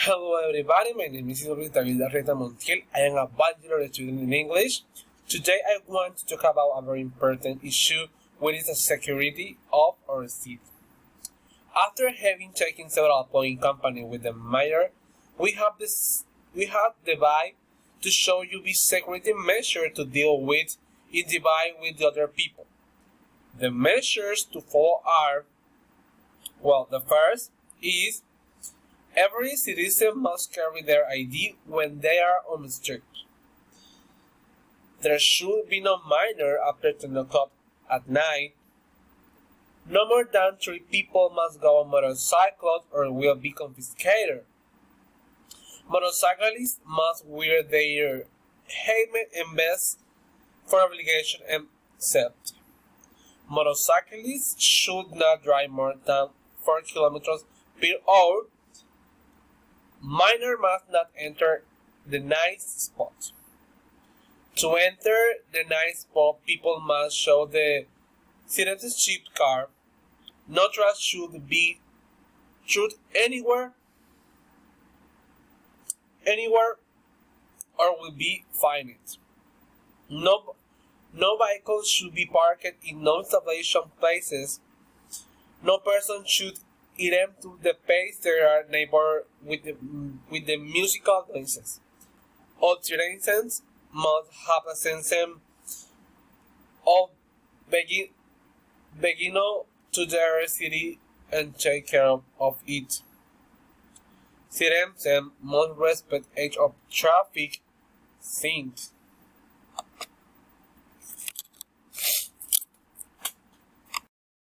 Hello everybody, my name is David Arreta Montiel. I am a bachelor student in English. Today I want to talk about a very important issue, which is the security of our city. After having taken several points in company with the mayor, we have divided to show you the security measure to deal with in divide with the other people. The measures to follow are, the first is every citizen must carry their ID when they are on the street. There should be no minor after 10 o'clock at night. No more than 3 people must go on motorcycles or will be confiscated. Motorcyclists must wear their helmet and vest for obligation and safety. Motorcyclists should not drive more than 4 kilometers per hour. Minors must not enter the night spot. To enter the night spot, people must show the citizenship card. No trash should be thrown anywhere, or will be fined. No vehicles should be parked in non-installation places. No person should eat to the pace their neighbor with the musical noises. All citizens must have a sense of belonging to their city and take care of it. Citizens must respect age of traffic signs.